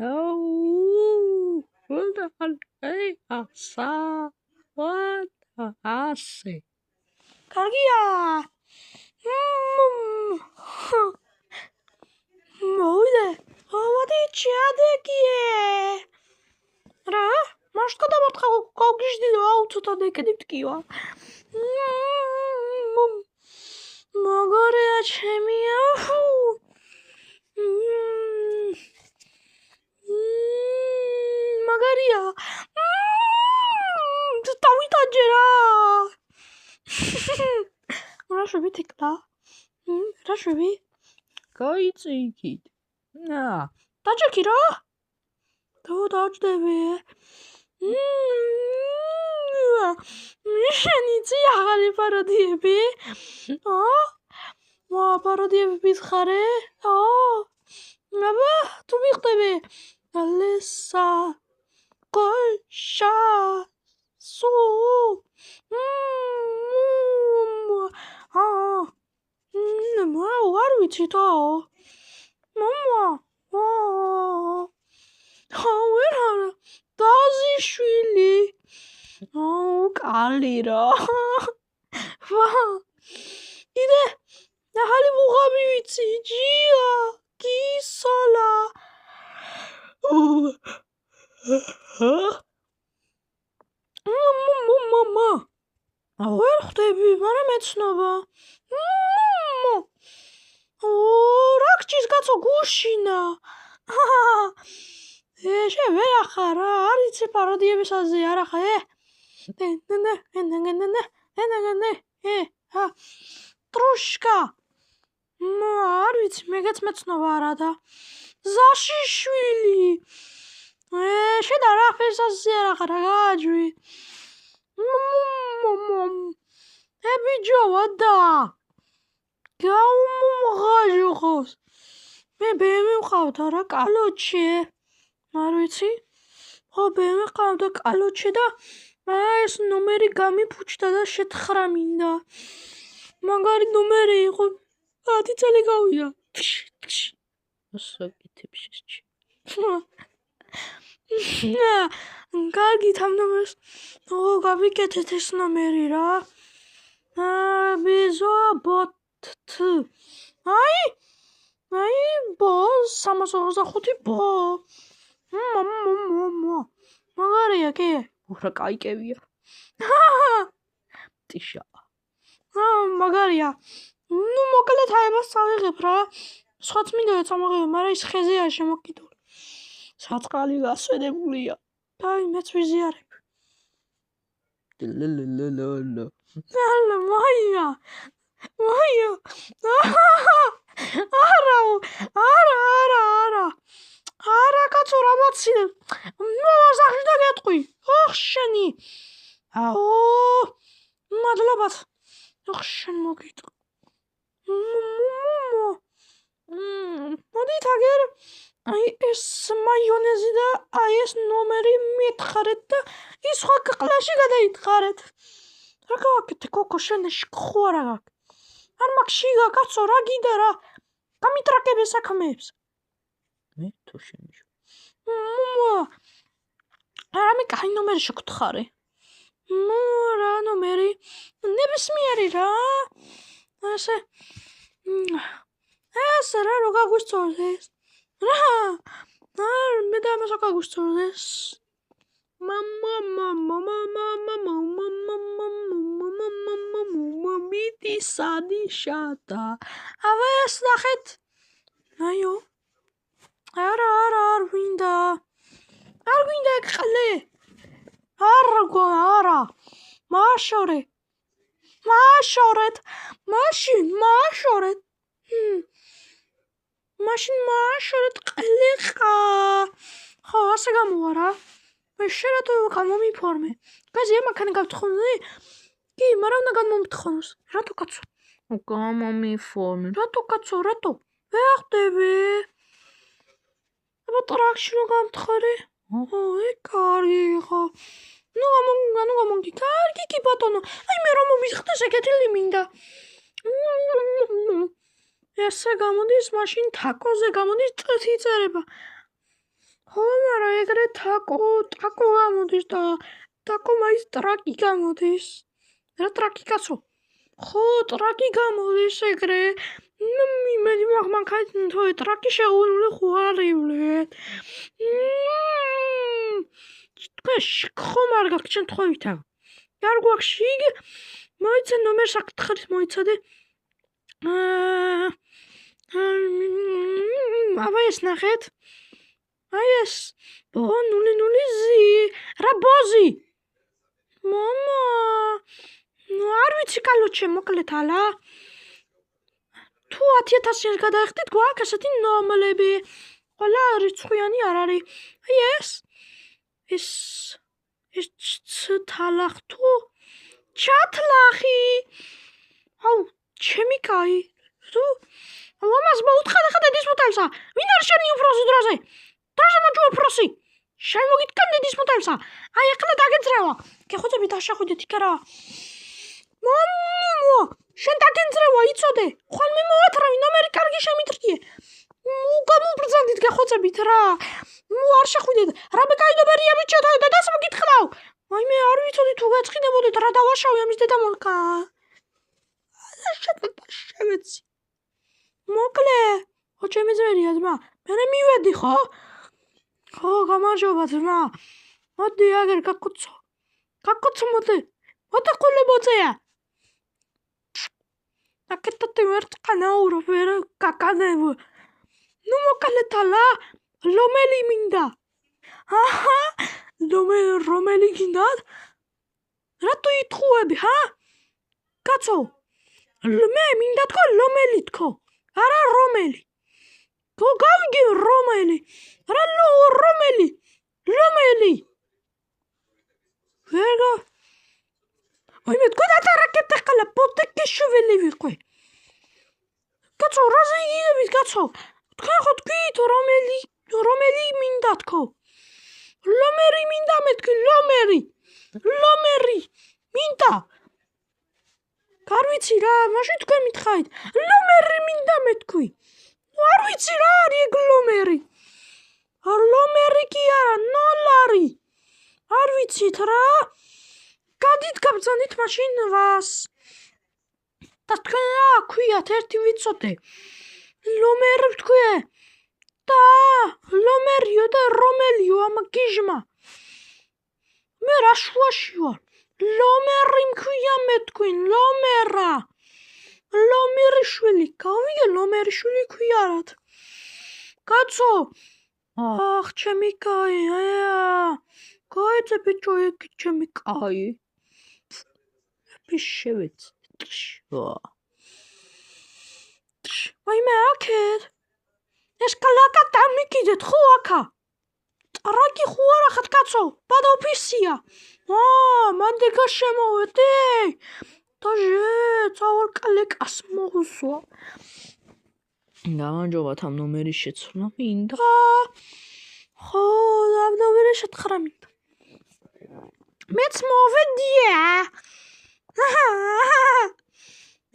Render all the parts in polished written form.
აუ ასე კარგია მოვიდე ავადი ჩადეკიე რა მაშტ გადამართხა გოგიჟდი აუ ცოტა დეკედით კივა მაგარია ჩემია მაგარია დავიტანჯე რა რა შვები თიკლა რა შვები გაიწიქით ნა დაჭექი რა დაჭდები მიშენიცი აღარი პაროდიები პაროდიები ხარე აბა თუ მიხდები ალესა კოშა სუ არ ვიცი თო მამა ვერა დაზიშვილი კალი რა იდე ახალი მუღამი ვიცი ჯია კისოლა მამა ვერ ხვდები მაგრამ მეცნობა რა გჭირს კაცო გუშინა შე ვერ ახარ რა არიცი პაროდიების აზე არ ახარ ტრუშკა არ ვიცი მეგეც მეცნობა არა და ზაშიშვილი შენ რა ფერსაზე არ ახარ გააჯვი ბიჯოვა და გაუმღაჟუხოს მე ბემი ვყავდა რა კალოჩე არ ვიცი ხო ბემი ვყავდა კალოჩე და ეს ნომერი გამიფუჭდა და შეთხრა მინდა მაგარი ნომერი იყო 10 წელი გავიდა ასაკეთებს კარგი ამ ნომერს გავიკეთეთ ეს ნომერი რა ბიზო ბოთ აი ბო 325 ბო მაგარია კი რა кайკევია ტიშა მაგარია ნუ მოკლედ აებას წავიღებ რა სხვაც მინდა წამოღებ მაგრამ ის ხეზეა შემოკიდული საწყალი გასვენებულია და მეც ვიზიარებ ლა მაია არა კაცო რა მოცინე მოსახში და გეტყვი ოხ შენი აო მადლობათ ოხ შენ მოგიტყვი მოდით აგერ აი ეს მაიონეზი და აი ეს ნომერი მითხარეთ და ის სხვა კლასში გადაითხარეთ რა გავაკეთე კოკო შენში ხო არა გაკ არ მაქვს შიგა კაცო რა გიდა რა გამიტრაკებე საქმეებს მე თუ შენში რამე კაი ნომერი შეგთხარე რა ნომერი ნებისმიერი რა ასე რა რო გაგვისწორდეს რა მე და ამას გაგვისწორდეს მიტი სადიშატა ავეს ნახეთ აიო არ ვინდა ყლე არა მაშორეთ მაშინ მაშორეთ ყლეყა ხო ასე გამოვა რა მე შერატო გამომიფორმე გაზი ამაქანი გავთხოვნი კი მაგრამ უნდა გამომთხოვნოს რატო კაცო გამომიფორმე რატო კაცო რატო ვეხვდები აბა ტრაქში რომ გამთხარი კარგი ხო ნუ გამონგი კარგი კი ბატონო აი მე რომ მომიხდეს ეგეთი მინდა ესე გამოდის, მაშინ თაკოზე გამოდის წ იწერება. ხო, მაგრამ ეგრე თაკო გამოდის და თაკო მაინც ტრაკი გამოდის. რა ტრაკი კაცო? ხო, ტრაკი გამოდის ეგრე. იმედი მაგ თოე ტრაკი შეუნული ხوارივლეთ. თქვენ ხომ არ გაქვს შემთხვევით? არ გვაქვს შიგ? მოიცე ნომერს აკითხეთ, მოიცადე. აბა ეს ნახეთ. აი ეს. 00zi. რა ბოზი? მამა. არ ვიცი კალოჩე მოკლედ ალა. თუ 10,000-ს გადაიხდით, გვაქვს ასეთი ნომრები. ყველა რიცხვიანი არ არის. აი ეს თალახ თუ ჩათლახი. აუ, ჩემი კაი. თუ ამას მოუთხარ ხა დედის მოტალსა. ვინ არის შენი უფროსი დროზე? დროზე მოჭო უფროსი. შემოგიტკენ დედის მოტალსა. აი ახლა დაგეძრევა. გეხოცები დაშახვიდეთ იქ რა. მამო, შენ დაგეძრევა იცოდე. ხვალ მე მოვათრავი ნომერი კარგი შემიტრიე. გამუბრძანდით გეხოცებით რა. არ შეხვიდეთ. რა მეკაინობერია ბიჭო და დედას მოგიტყდავ. აი მე არ ვიცოდი თუ გაწყინებოდეთ რა დავაშავე ამის დედა მოლკა. შევეცი. მოკლე. ხო ჩემი ძვერია ძმა. მე მივედი ხო? ხო, გამარჯობა ძმა. მოდი აგერ გაკოცო. გაკოცო მოდი. მოდი ყოლე მოწეა. აკეთეთ ვერტყანაურო ვერ გაკანევ. ნუ მოკალეთ ალა. ლომელი მინდა. აჰა, რომელი გინდათ? რატო იტყუები, ჰა? კაცო. მე მინდა თქო ლომელი თქო. არა რომელი. გავიგე რომელი. რა რომელი. ლომელი. ვერგო. აი მე თქო დატარაკეთ ახლა პოტეკი შეველი ვიყო. კაცო, რაზე იგივით კაცო? თქვენ ხო თქვით რომელი მინდა თქო. ლომერი მინდა მეთქვი ლომერი მინდა. არ ვიცი რა, მაშინ თქვენ მითხარით. ლომერი მინდა მეთქვი. არ ვიცი რა არის ეგ ლომერი. ლომერი კი არა, ნოლარი. არ ვიცით რა. გადით გაბრძანით მაშინ ვას. და თქვენ რა ქვიათ ერთი ვიცოდე. ლომერი ვთქვი. და ლომერიო და რომელიო ამ გიჟმა. მე რა შუაში ვარ. ლომერი მქვია მეთქვი, ლომერა. ლომერიშვილი, გავიგე ლომერიშვილი ქვიარად. კაცო. ახ, ჩემი კაი, გაიძე ბიჭო ეგ ჩემი კაი. შევეცი. აი მე აქეთ. ეს კალაკა დამიკიდეთ ხო აქა? ტრაკი ხო არა ხათ კაცო? ბადა ოფისია. მანდეკა შემოვედი. და წავალ კალეკას მოგუსვა. გამარჯობა ამ ნომერის შეცვლა მინდა. ხო, ამ ნომერის შეთხრა მინდა. მეც მოვედია.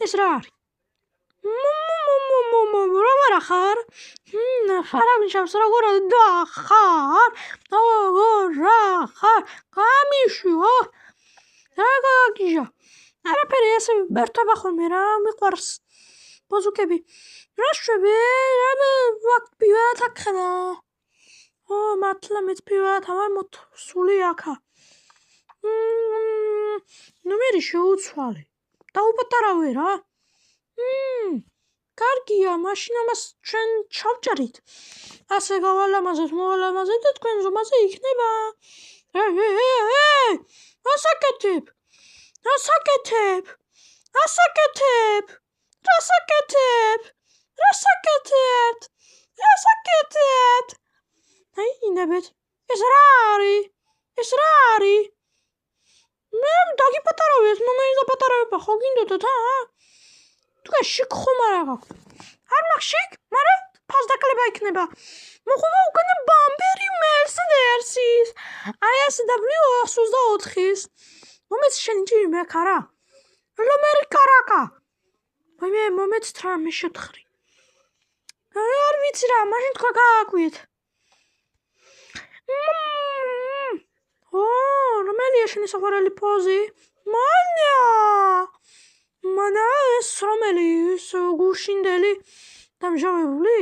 ეს რა არის? რა ხარ? ფარავიშავს როგორ ხარ? რა ხარ? გამიშო. რა გაგიჟა? არაფერი ესე ბერთობა ხოლმე რა მიყვარს. ბოზუკები. რა შვები? რა ვაკ პივათ ახლა. მართლა მეც პივათ ამარ მოსული აქა. ნომერი შეუცვალე. დაუპატარავე რა. კარგია, მაშინ ამას ჩვენ ჩავჭარით. ასე გავალამაზეთ, მოვალამაზეთ და თქვენ ზომაზე იქნება. ასაკეთებ. აი, ინებეთ. ეს რა არის? მე დაგიპატარავეთ, მომენი დაპატარავება ხო გინდოდათ, თქვენ შიქ ხომ არა გაქვთ? არ მაქვს შიქ, მაგრამ ფასდაკლება იქნება. მოხდება უკანა ბამბერი მერსედესის. აი SW124-ის. მომეც შენი ჭირი მე ხარა? ლომერი კარაკა. აი მე მომეც თრა მე შეთხრი. არ ვიცი რა, მაშინ თქვა გააკვიეთ. რომელია შენი საყვარელი პოზი? მანა ეს რომელი ეს გუშინდელი დამჟავებული?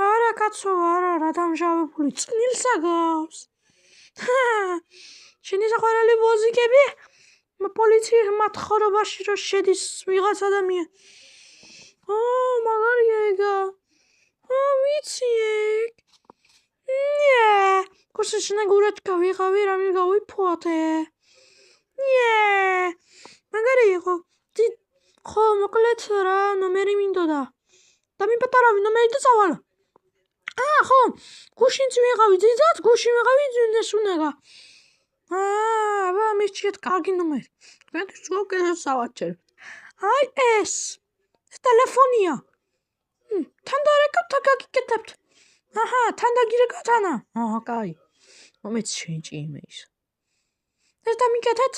არა კაცო, არა დამჟავებული, წნილს აგავს. შენი საყვარელი პოზიკები? პოლიციის მათხრობაში რომ შედის ვიღაც ადამიანი. მაგარია ეგა. ვიცი ეგ. კურსი შენაგურად გავიღავი, რამე გავიფოთე. მაგარი იყო. ხო, მოკლედ რა ნომერი მინდოდა. დამიპატარავი ნომერი და წავალ. ხო, გუშინც ვიღავი, ძიძაც გუშინ ვიღავი ნესუნაგა. აბა მისჩიეთ კარგი ნომერი. თქვენთვის უკეთეს სავაჭერთ. აი ეს ტელეფონია. თან დარეკავთ, თან გაგიკეთებთ. თან დაგირეკავთ ანა. კაი. მომეც შეიჭიმეის. ეს დამიკეთეთ?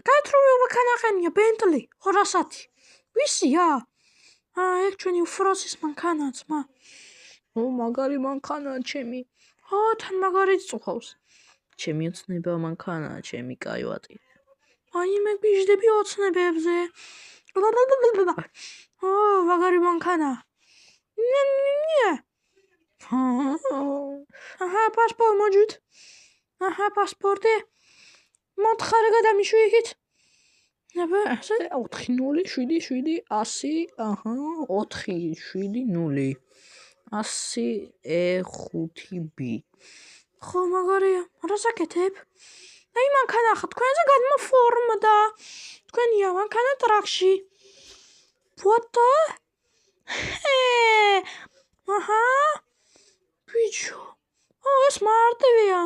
გაეთროვე მანქანახენია ბენტლი 200. ვისია? ეგ ჩვენი უფროსის მანქანაა ძმა. მაგარი მანქანაა ჩემი. თან მაგარი წუხავს. ჩემი ოცნება მანქანაა, ჩემი კაივატი. მე გვიჟდები ოცნებებზე. მაგარი მანქანაა. პასპორტ მოჯვით. პასპორტი. მოთხარ გადამიშვიეთ. 40777 470 100 E5B. ხო მაგარია. რასაკეთებ? აი მანქანა ხა თქვენზე გადმოფორმდა. თქვენია მანქანა ტრაქში. ფოტო? ბიჭო. ეს მარტივია.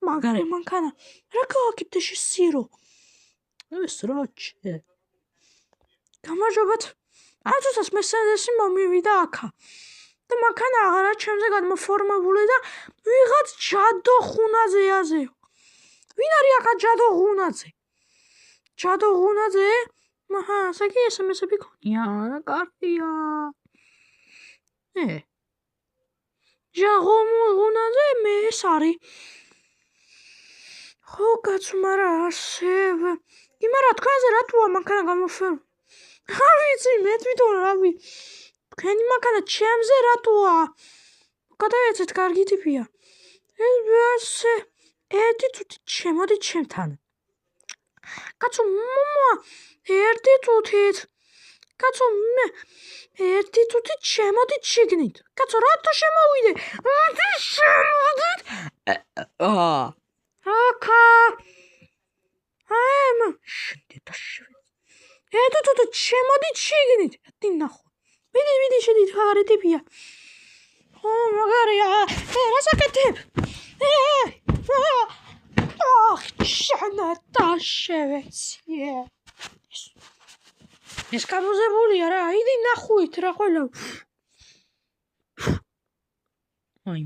მაგარი მანქანა. რა გავაკეთე სირო? ეს რაჩე. გამარჯობათ. აცուցას მესენჯერში მომივიდა აქა. და მანქანა აღარა ჩემზე გადმოფორმებული და ვიღაც ჯადო ხუნაძე აზეო. ვინ არის აქა ჯადო ხუნაძე? ჯადო ხუნაძე? ასაკი SMS-ები ქონია, რა კარგია. ჯადო ხუნაძე მე ეს არის. ხო კაცო, მაგრამ ასევე იმარა თქვენზე რატოა მანქანა გამოფერმებული? არ ვიცი, მე თვითონ რავი. თქვენი მანქანა ჩემზე რატოა? გადაეცეთ, კარგი ტიპია. ეს ერთი წუთი შემოდი ჩემთან. კაცო, ერთი წუთით. კაცო, მე ერთი წუთით შემოდით შიგნით. კაცო, რატო შემოვიდე? შემოვიდეთ. აკა. შენდა შევ. ერთი წუთით შემოდით შიგნით. დინახო. მიდი შედით, ხარი ტიპია. მაგარია. რასაკეთებ? შანა დაშევეცია. ეს გამოზებულია რა, იდი ნახუით რა ყველა.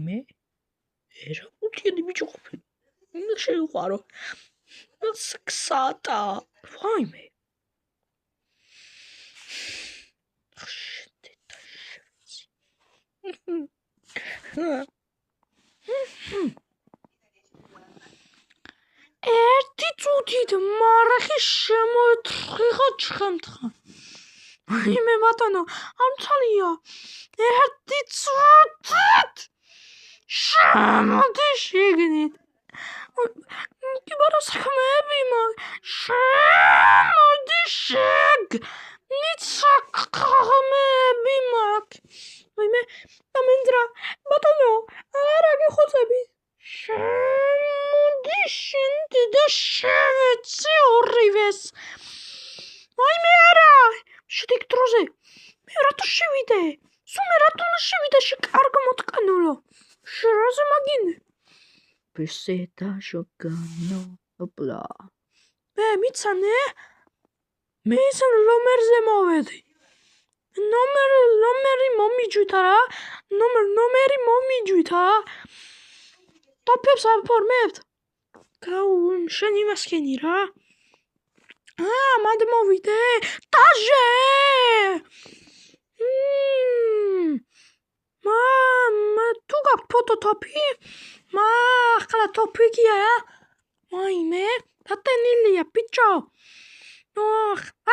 მე? რა უთიდი ბიჭო ყოფილი. შეიყვარო. საქსატა. მე. ერთი წუთით მარახი შემოეთრიხა ჩემთან. მე ბატონო, ამცალია. ერთი წუთით შემოდი შიგნით. კიბარა საქმეები შემოდი შიგნით საქმეები მე ამენდრა ბატონო, არა გიხოცები. შემოდი შენ და შევეცი ორივეს. მე არა. შედეგ დროზე. მე რატო შევიდე? სულ რატო შევიდე კარგ მოტკანულო? შრაზე მაგინე. Peseta giocando opla. მიცანე? მე ისე ლომერზე მოვედი. ნომერი მომიჯვით რა. ნომერი მომიჯვით რა. ტოპებს აფორმებთ. შენ იმას ხენი რა. მად მოვიდე დაჟე თუ გაქვს ფოტოთოფი ახლა თოფიგია მაიმე დატენილია ბიჭო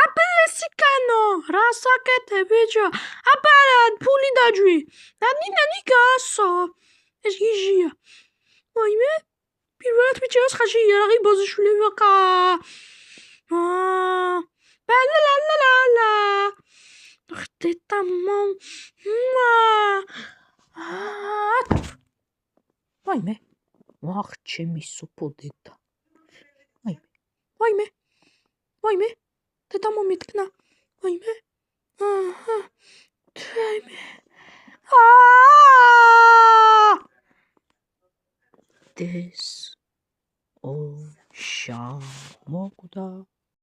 აბელესიკანო რას აკეთებ ბიჭო აბა ფული დაჯვი ნანი გასო ეს გიჟია მაიმე პირველად ბიჭოს ხაში იარაღი ბოზიშვილი ვაკა ბალალალალა ხტეტა მომ ვაიმე ვახ ჩემი სოფოდედა ვაიმე დედა მომიტკნა ვაიმე დეს ო შამოგდა